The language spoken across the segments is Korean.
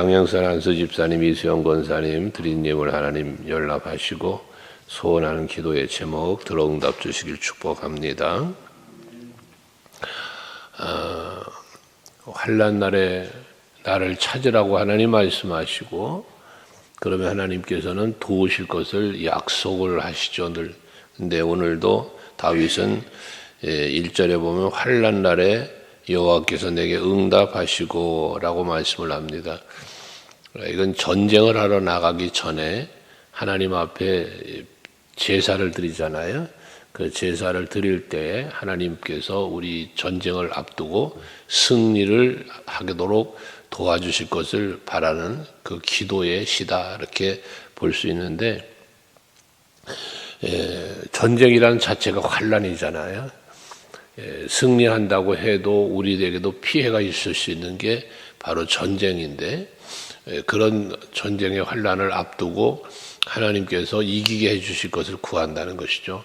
양영선 안수 집사님, 이수영 권사님 드린 예물 하나님 연락하시고 소원하는 기도의 제목 들어응답 주시길 축복합니다. 환난 날에 나를 찾으라고 하나님 말씀하시고 그러면 하나님께서는 도우실 것을 약속을 하시죠. 늘. 근데 오늘도 다윗은 1절에 보면 환난 날에 여호와께서 내게 응답하시고 라고 말씀을 합니다. 이건 전쟁을 하러 나가기 전에 하나님 앞에 제사를 드리잖아요. 그 제사를 드릴 때 하나님께서 우리 전쟁을 앞두고 승리를 하도록 도와주실 것을 바라는 그 기도의 시다 이렇게 볼 수 있는데, 전쟁이라는 자체가 환난이잖아요. 승리한다고 해도 우리에게도 피해가 있을 수 있는 게 바로 전쟁인데, 그런 전쟁의 환난을 앞두고 하나님께서 이기게 해주실 것을 구한다는 것이죠.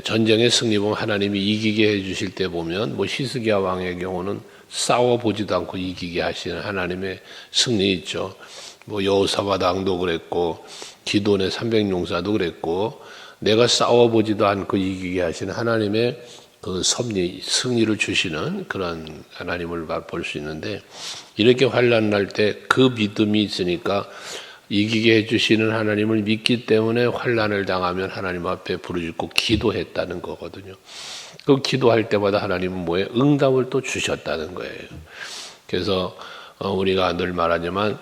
전쟁의 승리 보면 하나님이 이기게 해주실 때 보면 히스기야 왕의 경우는 싸워보지도 않고 이기게 하시는 하나님의 승리 있죠. 여호사밧 왕도 그랬고 기돈의 300용사도 그랬고, 내가 싸워보지도 않고 이기게 하시는 하나님의 그 승리를 주시는 그런 하나님을 볼 수 있는데, 이렇게 환난 날 때 그 믿음이 있으니까 이기게 해주시는 하나님을 믿기 때문에 환난을 당하면 하나님 앞에 부르짖고 기도했다는 거거든요. 그 기도할 때마다 하나님은 응답을 또 주셨다는 거예요. 그래서 우리가 늘 말하지만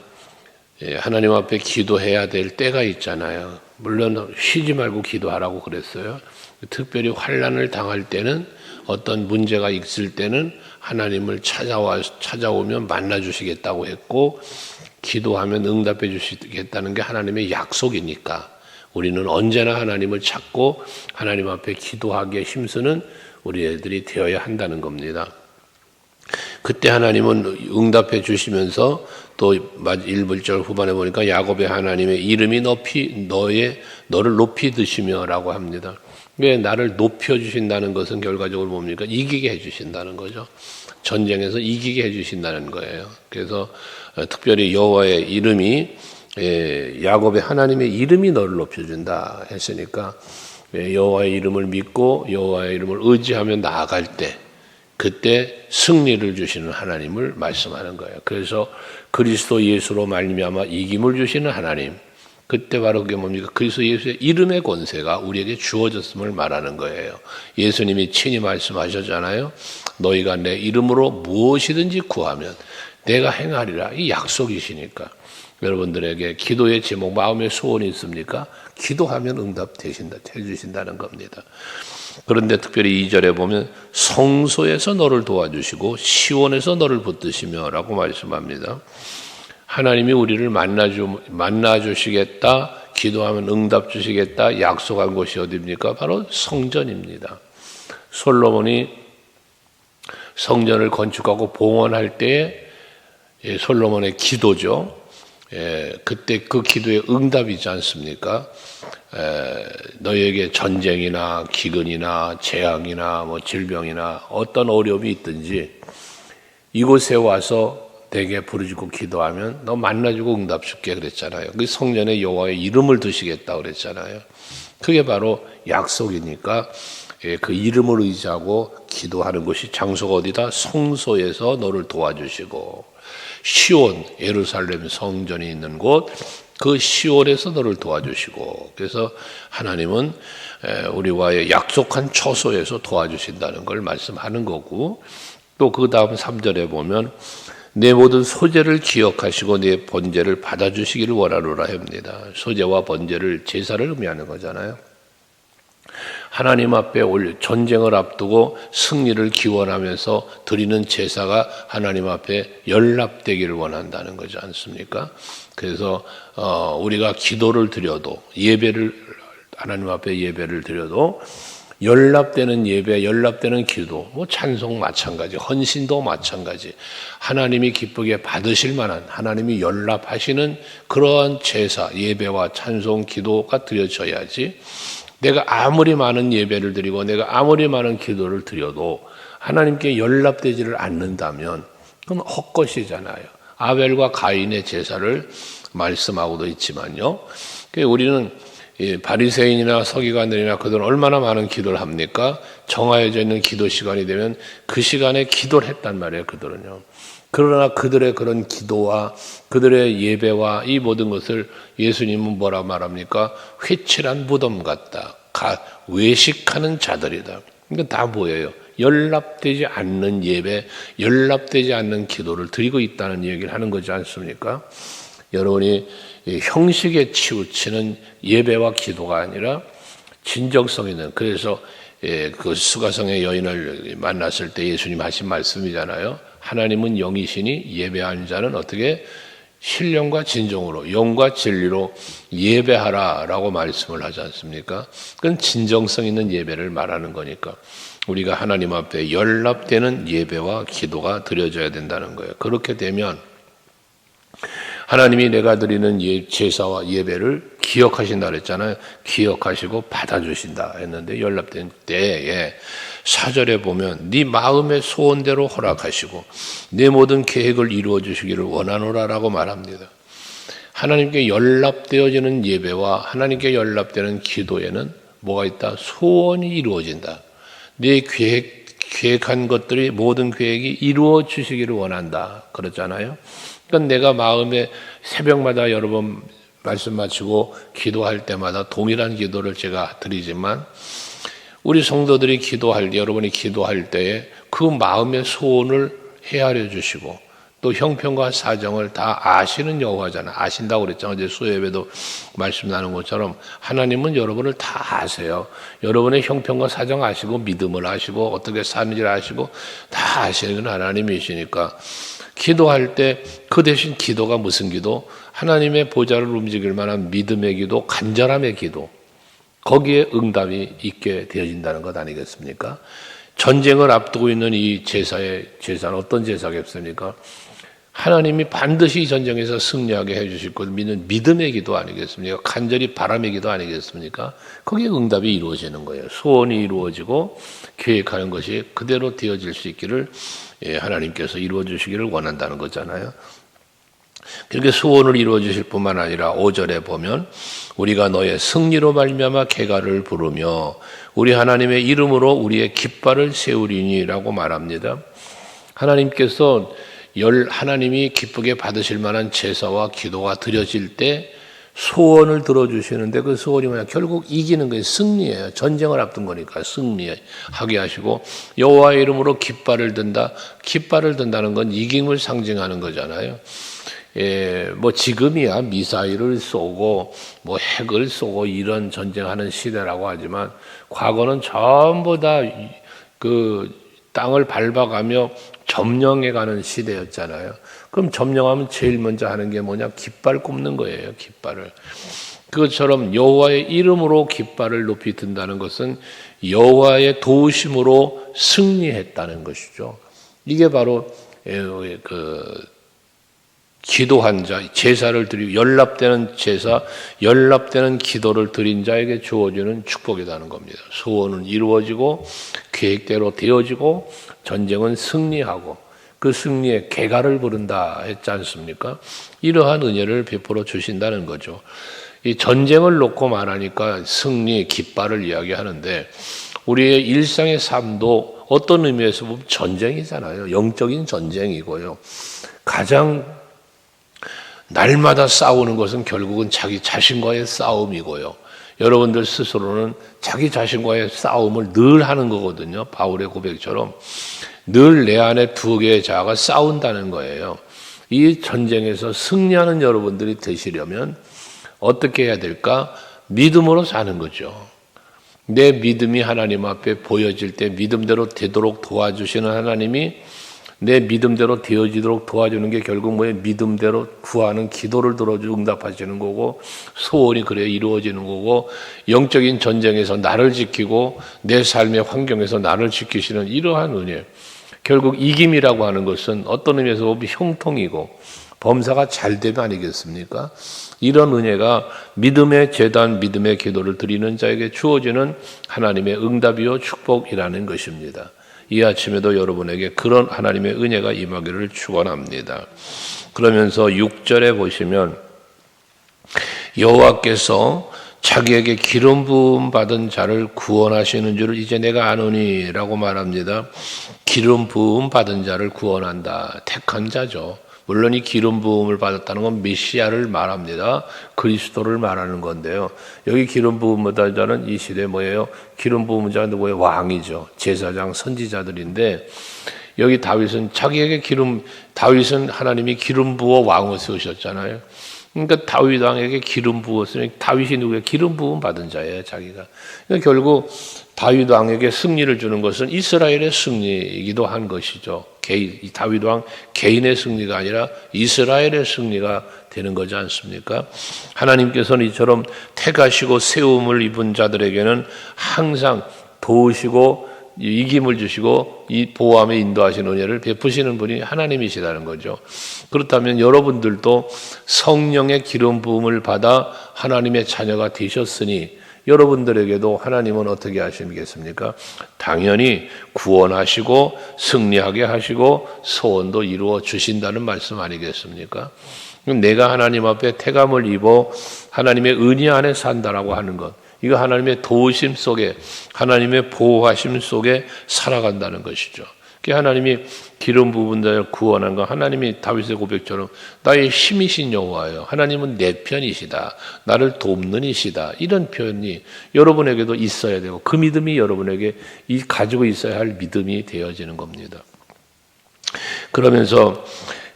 하나님 앞에 기도해야 될 때가 있잖아요. 물론 쉬지 말고 기도하라고 그랬어요. 특별히 환난을 당할 때는, 어떤 문제가 있을 때는 하나님을 찾아오면 만나주시겠다고 했고, 기도하면 응답해 주시겠다는 게 하나님의 약속이니까 우리는 언제나 하나님을 찾고 하나님 앞에 기도하기에 힘쓰는 우리 애들이 되어야 한다는 겁니다. 그때 하나님은 응답해 주시면서 또 1절 후반에 보니까 야곱의 하나님의 이름이 너를 높이 드시며 라고 합니다. 왜 나를 높여주신다는 것은 결과적으로 뭡니까? 이기게 해주신다는 거죠. 전쟁에서 이기게 해주신다는 거예요. 그래서 특별히 여호와의 이름이, 야곱의 하나님의 이름이 너를 높여준다 했으니까 여호와의 이름을 믿고 여호와의 이름을 의지하며 나아갈 때, 그때 승리를 주시는 하나님을 말씀하는 거예요. 그래서 그리스도 예수로 말미암아 이김을 주시는 하나님, 그때 바로 그게 뭡니까? 그리스도 예수의 이름의 권세가 우리에게 주어졌음을 말하는 거예요. 예수님이 친히 말씀하셨잖아요. 너희가 내 이름으로 무엇이든지 구하면 내가 행하리라. 이 약속이시니까 여러분들에게 기도의 제목, 마음의 소원이 있습니까? 기도하면 응답해 주신다는 겁니다. 그런데 특별히 2절에 보면 성소에서 너를 도와주시고 시온에서 너를 붙드시며 라고 말씀합니다. 하나님이 우리를 만나주시겠다, 기도하면 응답 주시겠다 약속한 곳이 어디입니까? 바로 성전입니다. 솔로몬이 성전을 건축하고 봉헌할 때에 솔로몬의 기도죠. 그때 그 기도의 응답이지 않습니까? 너희에게 전쟁이나 기근이나 재앙이나 질병이나 어떤 어려움이 있든지 이곳에 와서 내게 부르짖고 기도하면 너 만나주고 응답 줄게 그랬잖아요. 그 성전에 여호와의 이름을 두시겠다 그랬잖아요. 그게 바로 약속이니까 그 이름을 의지하고 기도하는 곳이 장소가 어디다? 성소에서 너를 도와주시고, 시온, 예루살렘 성전이 있는 곳, 그 시온에서 너를 도와주시고, 그래서 하나님은 우리와의 약속한 처소에서 도와주신다는 걸 말씀하는 거고, 또 그 다음 3절에 보면 내 모든 소재를 기억하시고 내 번제를 받아주시기를 원하노라 합니다. 소재와 번제를 제사를 의미하는 거잖아요. 하나님 앞에 전쟁을 앞두고 승리를 기원하면서 드리는 제사가 하나님 앞에 연락되기를 원한다는 거지 않습니까? 그래서 우리가 기도를 드려도, 하나님 앞에 예배를 드려도 연락되는 예배, 연락되는 기도, 찬송 마찬가지, 헌신도 마찬가지, 하나님이 기쁘게 받으실 만한, 하나님이 연락하시는 그러한 제사, 예배와 찬송, 기도가 드려져야지, 내가 아무리 많은 예배를 드리고 내가 아무리 많은 기도를 드려도 하나님께 연락되지를 않는다면 그건 헛것이잖아요. 아벨과 가인의 제사를 말씀하고도 있지만요. 우리는 바리새인이나 서기관들이나 그들은 얼마나 많은 기도를 합니까? 정해져 있는 기도 시간이 되면 그 시간에 기도를 했단 말이에요, 그들은요. 그러나 그들의 그런 기도와 그들의 예배와 이 모든 것을 예수님은 뭐라 말합니까? 회칠한 무덤 같다. 외식하는 자들이다. 이건 다 뭐예요? 연락되지 않는 예배, 연락되지 않는 기도를 드리고 있다는 얘기를 하는 거지 않습니까? 여러분이 형식에 치우치는 예배와 기도가 아니라 진정성 있는, 그래서 그 수가성의 여인을 만났을 때 예수님 하신 말씀이잖아요. 하나님은 영이시니 예배하는 자는 어떻게 신령과 진정으로 영과 진리로 예배하라라고 말씀을 하지 않습니까? 그건 진정성 있는 예배를 말하는 거니까 우리가 하나님 앞에 연락되는 예배와 기도가 드려져야 된다는 거예요. 그렇게 되면 하나님이 내가 드리는 제사와 예배를 기억하신다 그랬잖아요. 기억하시고 받아주신다 했는데 연락된 때에 4절에 보면 네 마음의 소원대로 허락하시고 내 모든 계획을 이루어 주시기를 원하노라라고 말합니다. 하나님께 연락되어지는 예배와 하나님께 연락되는 기도에는 뭐가 있다? 소원이 이루어진다. 네 계획한 것들이 모든 계획이 이루어 주시기를 원한다. 그렇잖아요. 그러니까 내가 마음에 새벽마다 여러 번 말씀 마치고 기도할 때마다 동일한 기도를 제가 드리지만 우리 성도들이 기도할 때, 여러분이 기도할 때에 그 마음의 소원을 헤아려 주시고 또 형편과 사정을 다 아시는 여호와잖아요. 아신다고 그랬잖아요. 어제 수요예배도 말씀 나눈 것처럼 하나님은 여러분을 다 아세요. 여러분의 형편과 사정 아시고 믿음을 아시고 어떻게 사는지를 아시고 다 아시는 하나님이시니까 기도할 때 그 대신 기도가 무슨 기도? 하나님의 보좌를 움직일 만한 믿음의 기도, 간절함의 기도. 거기에 응답이 있게 되어진다는 것 아니겠습니까? 전쟁을 앞두고 있는 이 제사는 어떤 제사겠습니까? 하나님이 반드시 이 전쟁에서 승리하게 해주실 것을 믿는 믿음의 기도 아니겠습니까? 간절히 바람의 기도 아니겠습니까? 거기에 응답이 이루어지는 거예요. 소원이 이루어지고 계획하는 것이 그대로 되어질 수 있기를 하나님께서 이루어 주시기를 원한다는 거잖아요. 그렇게 소원을 이루어 주실 뿐만 아니라 5절에 보면 우리가 너의 승리로 말미암아 개가를 부르며 우리 하나님의 이름으로 우리의 깃발을 세우리니라고 말합니다. 하나님께서 하나님이 기쁘게 받으실 만한 제사와 기도가 드려질 때 소원을 들어주시는데 그 소원이 뭐냐? 결국 이기는 거예요. 승리예요. 전쟁을 앞둔 거니까 승리하게 하시고 여호와의 이름으로 깃발을 든다. 깃발을 든다는 건 이김을 상징하는 거잖아요. 뭐 지금이야 미사일을 쏘고 뭐 핵을 쏘고 이런 전쟁하는 시대라고 하지만 과거는 전부 다 그 땅을 밟아가며 점령해가는 시대였잖아요. 그럼 점령하면 제일 먼저 하는 게 뭐냐? 깃발 꼽는 거예요. 깃발을. 그것처럼 여호와의 이름으로 깃발을 높이 든다는 것은 여호와의 도우심으로 승리했다는 것이죠. 이게 바로 기도한 자, 제사를 드리고 연락되는 제사, 연락되는 기도를 드린 자에게 주어지는 축복이라는 겁니다. 소원은 이루어지고 계획대로 되어지고 전쟁은 승리하고 그 승리에 개가를 부른다 했지 않습니까? 이러한 은혜를 베풀어 주신다는 거죠. 이 전쟁을 놓고 말하니까 승리, 깃발을 이야기하는데 우리의 일상의 삶도 어떤 의미에서 보면 전쟁이잖아요. 영적인 전쟁이고요. 가장 날마다 싸우는 것은 결국은 자기 자신과의 싸움이고요. 여러분들 스스로는 자기 자신과의 싸움을 늘 하는 거거든요. 바울의 고백처럼 늘 내 안에 두 개의 자아가 싸운다는 거예요. 이 전쟁에서 승리하는 여러분들이 되시려면 어떻게 해야 될까? 믿음으로 사는 거죠. 내 믿음이 하나님 앞에 보여질 때 믿음대로 되도록 도와주시는 하나님이 내 믿음대로 되어지도록 도와주는 게 결국 뭐예요? 믿음대로 구하는 기도를 들어주고 응답하시는 거고 소원이 그래 이루어지는 거고 영적인 전쟁에서 나를 지키고 내 삶의 환경에서 나를 지키시는 이러한 은혜. 결국 이김이라고 하는 것은 어떤 의미에서 보면 형통이고 범사가 잘 되면 아니겠습니까? 이런 은혜가 믿음의 제단, 믿음의 기도를 드리는 자에게 주어지는 하나님의 응답이요 축복이라는 것입니다. 이 아침에도 여러분에게 그런 하나님의 은혜가 임하기를 축원합니다. 그러면서 6절에 보시면 여호와께서 자기에게 기름 부음 받은 자를 구원하시는 줄을 이제 내가 아노니라고 말합니다. 기름 부음 받은 자를 구원한다. 택한 자죠. 물론 이 기름 부음을 받았다는 건 메시아를 말합니다. 그리스도를 말하는 건데요. 여기 기름 부음 받은 자는 이 시대 뭐예요? 기름 부음 자가 누구예요? 왕이죠. 제사장, 선지자들인데 여기 다윗은 다윗은 하나님이 기름 부어 왕을 세우셨잖아요. 그러니까 다윗 왕에게 기름 부었으니 다윗이 누구예요? 기름 부음 받은 자예요, 자기가. 그러니까 결국 다윗 왕에게 승리를 주는 것은 이스라엘의 승리이기도 한 것이죠. 다윗 왕 개인의 승리가 아니라 이스라엘의 승리가 되는 거지 않습니까? 하나님께서는 이처럼 택하시고 세움을 입은 자들에게는 항상 도우시고 이김을 주시고 이 보호함에 인도하시는 은혜를 베푸시는 분이 하나님이시다는 거죠. 그렇다면 여러분들도 성령의 기름 부음을 받아 하나님의 자녀가 되셨으니 여러분들에게도 하나님은 어떻게 하시겠습니까? 당연히 구원하시고 승리하게 하시고 소원도 이루어 주신다는 말씀 아니겠습니까? 내가 하나님 앞에 택함을 입어 하나님의 은혜 안에 산다라고 하는 것, 이거 하나님의 도우심 속에, 하나님의 보호하심 속에 살아간다는 것이죠. 하나님이 기름 부은 자를 구원한 건 하나님이 다윗의 고백처럼 나의 힘이신 여호와예요. 하나님은 내 편이시다. 나를 돕는 이시다. 이런 표현이 여러분에게도 있어야 되고 그 믿음이 여러분에게 가지고 있어야 할 믿음이 되어지는 겁니다. 그러면서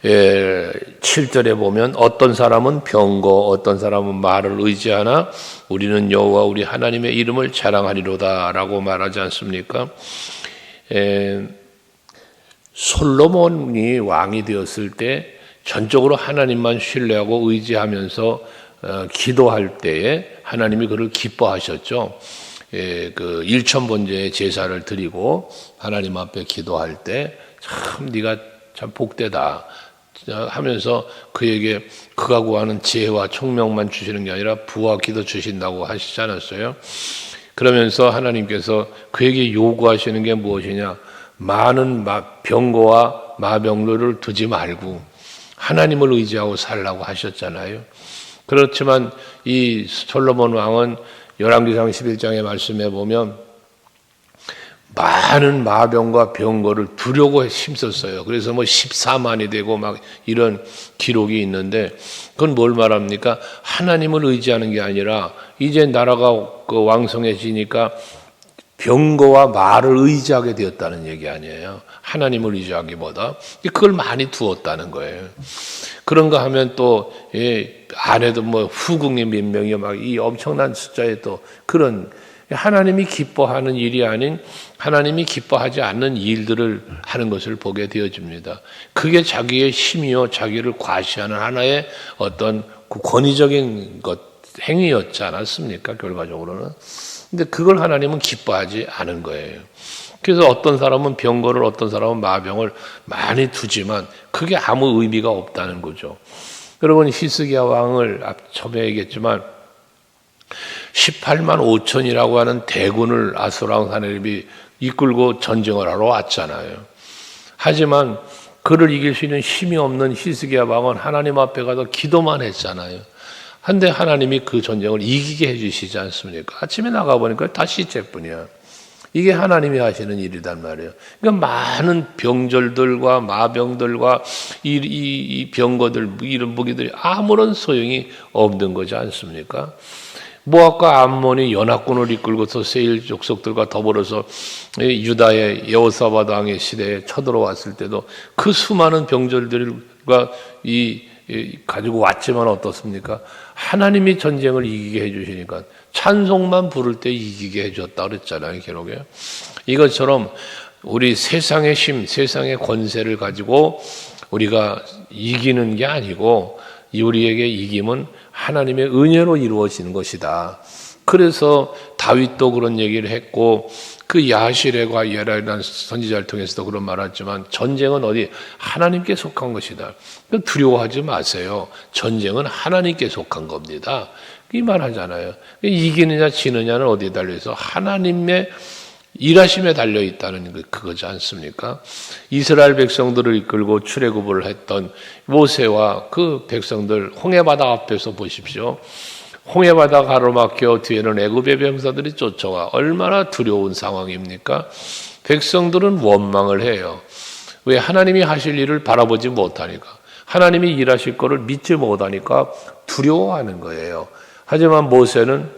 7절에 보면 어떤 사람은 병거, 어떤 사람은 말을 의지하나 우리는 여호와 우리 하나님의 이름을 자랑하리로다 라고 말하지 않습니까? 솔로몬이 왕이 되었을 때 전적으로 하나님만 신뢰하고 의지하면서 기도할 때에 하나님이 그를 기뻐하셨죠. 그 일천번제의 제사를 드리고 하나님 앞에 기도할 때 참 네가 참 복되다 하면서 그에게 그가 구하는 지혜와 총명만 주시는 게 아니라 부와 기도 주신다고 하시지 않았어요? 그러면서 하나님께서 그에게 요구하시는 게 무엇이냐? 많은 병거와 마병들을 두지 말고 하나님을 의지하고 살라고 하셨잖아요. 그렇지만 이 솔로몬 왕은 열왕기상 11장의 말씀에 보면 많은 마병과 병거를 두려고 힘썼어요. 그래서 14만이 되고 막 이런 기록이 있는데 그건 뭘 말합니까? 하나님을 의지하는 게 아니라 이제 나라가 왕성해지니까 병거와 말을 의지하게 되었다는 얘기 아니에요. 하나님을 의지하기보다 그걸 많이 두었다는 거예요. 그런가 하면 또 안에도 후궁이 몇 명이 막 이 엄청난 숫자에 또 그런 하나님이 기뻐하는 일이 아닌 하나님이 기뻐하지 않는 일들을 하는 것을 보게 되어집니다. 그게 자기의 힘이요 자기를 과시하는 하나의 어떤 권위적인 행위였지 않았습니까? 결과적으로는. 근데 그걸 하나님은 기뻐하지 않은 거예요. 그래서 어떤 사람은 병거를 어떤 사람은 마병을 많이 두지만 그게 아무 의미가 없다는 거죠. 여러분 히스기야 왕을 처음에 얘기했지만 18만 5천이라고 하는 대군을 아수르 사내립이 이끌고 전쟁을 하러 왔잖아요. 하지만 그를 이길 수 있는 힘이 없는 히스기야 왕은 하나님 앞에 가서 기도만 했잖아요. 한데 하나님이 그 전쟁을 이기게 해주시지 않습니까? 아침에 나가보니까 다 시체뿐이야. 이게 하나님이 하시는 일이란 말이에요. 그러니까 많은 병절들과 마병들과 이 병거들, 이런 무기들이 아무런 소용이 없는 거지 않습니까? 모압과 암몬이 연합군을 이끌고서 세일 족속들과 더불어서 유다의 여호사밧 왕의 시대에 쳐들어왔을 때도 그 수많은 병절들과 가지고 왔지만 어떻습니까? 하나님이 전쟁을 이기게 해주시니까 찬송만 부를 때 이기게 해줬다 그랬잖아요, 기록에. 이것처럼 우리 세상의 힘, 세상의 권세를 가지고 우리가 이기는 게 아니고 우리에게 이김은 하나님의 은혜로 이루어지는 것이다. 그래서 다윗도 그런 얘기를 했고 그 야시레과 예라라는 선지자를 통해서도 그런 말을 했지만 전쟁은 어디 하나님께 속한 것이다. 두려워하지 마세요. 전쟁은 하나님께 속한 겁니다. 이 말 하잖아요. 이기느냐 지느냐는 어디에 달려있어? 하나님의 일하심에 달려 있다는 그거지 않습니까? 이스라엘 백성들을 이끌고 출애굽을 했던 모세와 그 백성들 홍해바다 앞에서 보십시오. 홍해바다 가로막혀 뒤에는 애굽의 병사들이 쫓아와 얼마나 두려운 상황입니까? 백성들은 원망을 해요. 왜? 하나님이 하실 일을 바라보지 못하니까, 하나님이 일하실 거를 믿지 못하니까 두려워하는 거예요. 하지만 모세는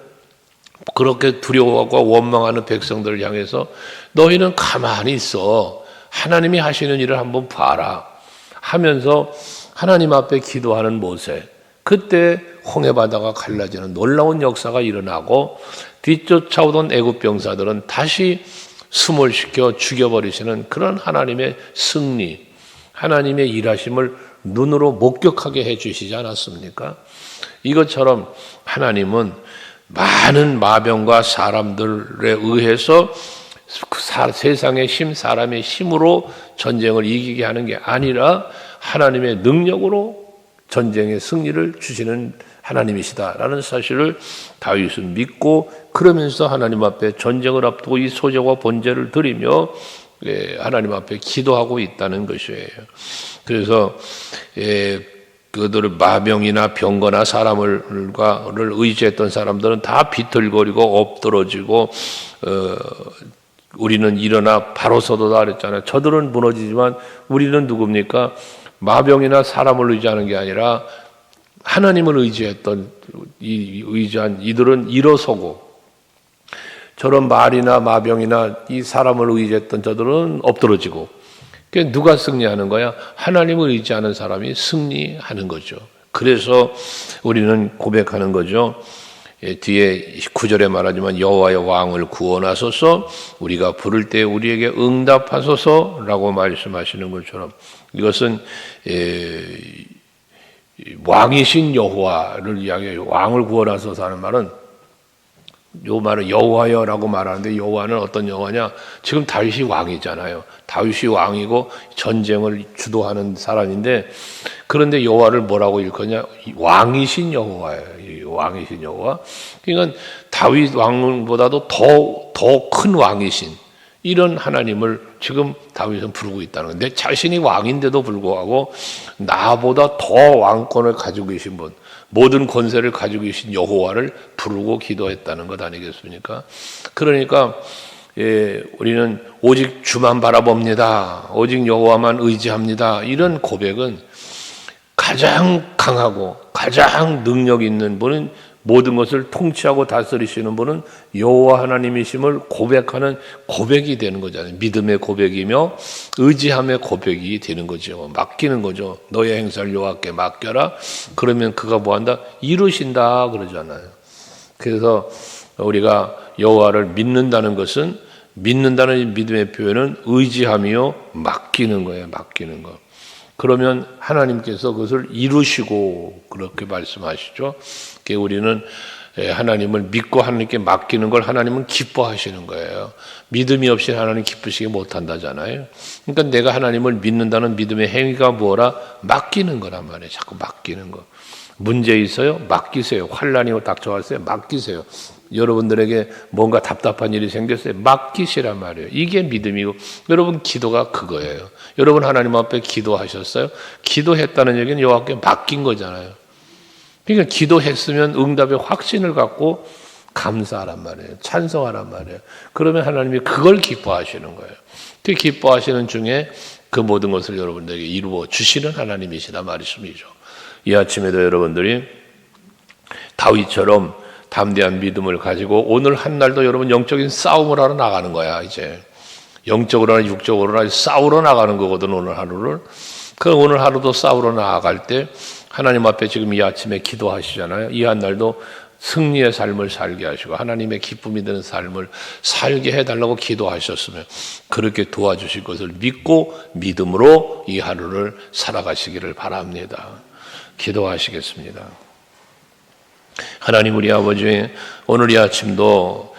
그렇게 두려워하고 원망하는 백성들을 향해서 너희는 가만히 있어, 하나님이 하시는 일을 한번 봐라 하면서 하나님 앞에 기도하는 모세. 그때 홍해바다가 갈라지는 놀라운 역사가 일어나고 뒤쫓아오던 애굽 병사들은 다시 숨을 시켜 죽여버리시는 그런 하나님의 승리, 하나님의 일하심을 눈으로 목격하게 해주시지 않았습니까? 이것처럼 하나님은 많은 마병과 사람들에 의해서 세상의 힘, 사람의 힘으로 전쟁을 이기게 하는 게 아니라 하나님의 능력으로 전쟁의 승리를 주시는 하나님이시다라는 사실을 다윗은 믿고, 그러면서 하나님 앞에 전쟁을 앞두고 이 소제와 번제를 드리며 하나님 앞에 기도하고 있다는 것이에요. 그래서 그들을 마병이나 병거나 사람을 의지했던 사람들은 다 비틀거리고 엎드러지고 우리는 일어나 바로 서도다 그랬잖아요. 저들은 무너지지만 우리는 누굽니까? 마병이나 사람을 의지하는 게 아니라 하나님을 의지했던 의지한 이들은 일어서고, 저런 말이나 마병이나 이 사람을 의지했던 저들은 엎드러지고. 그러니까 누가 승리하는 거야? 하나님을 의지하는 사람이 승리하는 거죠. 그래서 우리는 고백하는 거죠. 뒤에 9절에 말하지만 여호와여 왕을 구원하소서, 우리가 부를 때 우리에게 응답하소서라고 말씀하시는 것처럼, 이것은 왕이신 여호와를 향해 왕을 구원하소서 하는 말은, 요 말은 여호와여라고 말하는데 여호와는 어떤 여호와냐? 지금 다윗이 왕이잖아요. 다윗이 왕이고 전쟁을 주도하는 사람인데, 그런데 여호와를 뭐라고 일컫냐? 왕이신 여호와예요. 왕이신 여호와. 그러니까 다윗 왕보다도 더 큰 왕이신 이런 하나님을 지금 다윗은 부르고 있다는 거예요. 내 자신이 왕인데도 불구하고 나보다 더 왕권을 가지고 계신 분, 모든 권세를 가지고 계신 여호와를 부르고 기도했다는 것 아니겠습니까? 그러니까 우리는 오직 주만 바라봅니다, 오직 여호와만 의지합니다, 이런 고백은 가장 강하고 가장 능력 있는 분은, 모든 것을 통치하고 다스리시는 분은 여호와 하나님이심을 고백하는 고백이 되는 거잖아요. 믿음의 고백이며 의지함의 고백이 되는 거죠. 맡기는 거죠. 너의 행사를 여호와께 맡겨라. 그러면 그가 뭐한다? 이루신다 그러잖아요. 그래서 우리가 여호와를 믿는다는 것은, 믿는다는 믿음의 표현은 의지하며 맡기는 거예요. 맡기는 거. 그러면 하나님께서 그것을 이루시고 그렇게 말씀하시죠. 우리는 하나님을 믿고 하나님께 맡기는 걸 하나님은 기뻐하시는 거예요. 믿음이 없이 하나님 기쁘시게 못한다잖아요. 그러니까 내가 하나님을 믿는다는 믿음의 행위가 뭐라? 맡기는 거란 말이에요. 자꾸 맡기는 거. 문제 있어요? 맡기세요. 환난이 닥쳐왔어요? 맡기세요. 여러분들에게 뭔가 답답한 일이 생겼어요? 맡기시란 말이에요. 이게 믿음이고, 여러분 기도가 그거예요. 여러분 하나님 앞에 기도하셨어요? 기도했다는 얘기는 여호와께 맡긴 거잖아요. 그러니까 기도했으면 응답의 확신을 갖고 감사하란 말이에요. 찬송하란 말이에요. 그러면 하나님이 그걸 기뻐하시는 거예요. 그 기뻐하시는 중에 그 모든 것을 여러분들에게 이루어 주시는 하나님이시다 말씀이죠. 이 아침에도 여러분들이 다윗처럼 담대한 믿음을 가지고 오늘 한 날도 여러분 영적인 싸움을 하러 나가는 거야. 이제 영적으로나 육적으로나 싸우러 나가는 거거든, 오늘 하루를. 그 오늘 하루도 싸우러 나아갈 때 하나님 앞에 지금 이 아침에 기도하시잖아요. 이 한 날도 승리의 삶을 살게 하시고 하나님의 기쁨이 되는 삶을 살게 해달라고 기도하셨으면 그렇게 도와주실 것을 믿고 믿음으로 이 하루를 살아가시기를 바랍니다. 기도하시겠습니다. 하나님 우리 아버지, 오늘 이 아침도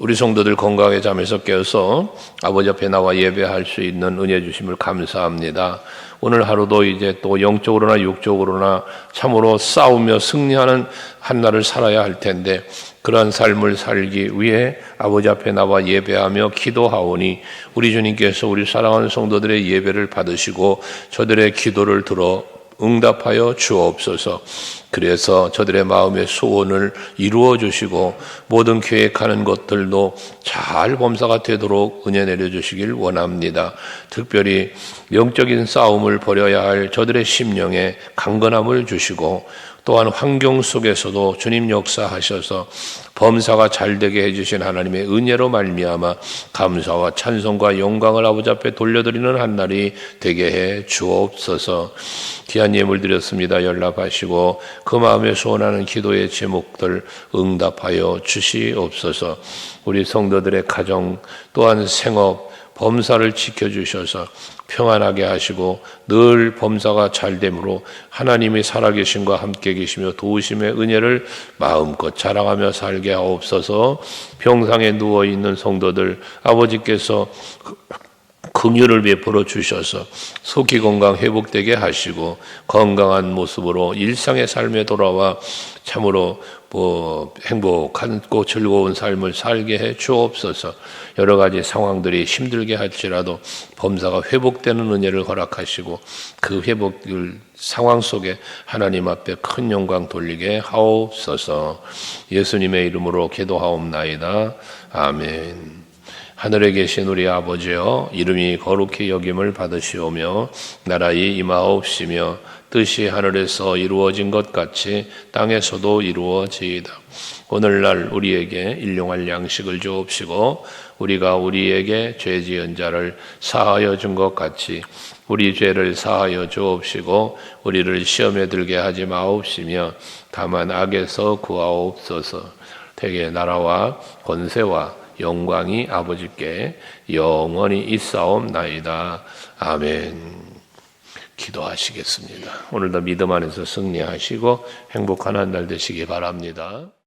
우리 성도들 건강하게 잠에서 깨어서 아버지 앞에 나와 예배할 수 있는 은혜 주심을 감사합니다. 오늘 하루도 이제 또 영적으로나 육적으로나 참으로 싸우며 승리하는 한 날을 살아야 할 텐데 그러한 삶을 살기 위해 아버지 앞에 나와 예배하며 기도하오니 우리 주님께서 우리 사랑하는 성도들의 예배를 받으시고 저들의 기도를 들어 응답하여 주옵소서. 그래서 저들의 마음의 소원을 이루어 주시고 모든 계획하는 것들도 잘 범사가 되도록 은혜 내려주시길 원합니다. 특별히 영적인 싸움을 벌여야 할 저들의 심령에 강건함을 주시고 또한 환경 속에서도 주님 역사하셔서 범사가 잘되게 해주신 하나님의 은혜로 말미암아 감사와 찬송과 영광을 아버지 앞에 돌려드리는 한 날이 되게 해 주옵소서. 귀한 예물 드렸습니다. 연락하시고 그 마음에 소원하는 기도의 제목들 응답하여 주시옵소서. 우리 성도들의 가정 또한 생업 범사를 지켜주셔서 평안하게 하시고 늘 범사가 잘됨으로 하나님이 살아계심과 함께 계시며 도우심의 은혜를 마음껏 자랑하며 살게 하옵소서. 병상에 누워있는 성도들 아버지께서 긍휼을 베풀어 주셔서 속기 건강 회복되게 하시고 건강한 모습으로 일상의 삶에 돌아와 참으로 행복하고 즐거운 삶을 살게 해 주옵소서. 여러 가지 상황들이 힘들게 할지라도 범사가 회복되는 은혜를 허락하시고 그 회복을 상황 속에 하나님 앞에 큰 영광 돌리게 하옵소서. 예수님의 이름으로 기도하옵나이다. 아멘. 하늘에 계신 우리 아버지여, 이름이 거룩히 여김을 받으시오며 나라의 임하옵시며 뜻이 하늘에서 이루어진 것 같이 땅에서도 이루어지이다. 오늘날 우리에게 일용할 양식을 주옵시고 우리가 우리에게 죄 지은 자를 사하여 준 것 같이 우리 죄를 사하여 주옵시고 우리를 시험에 들게 하지 마옵시며 다만 악에서 구하옵소서. 대개 나라와 권세와 영광이 아버지께 영원히 있사옵나이다. 아멘. 기도하시겠습니다. 오늘도 믿음 안에서 승리하시고 행복한 한 날 되시기 바랍니다.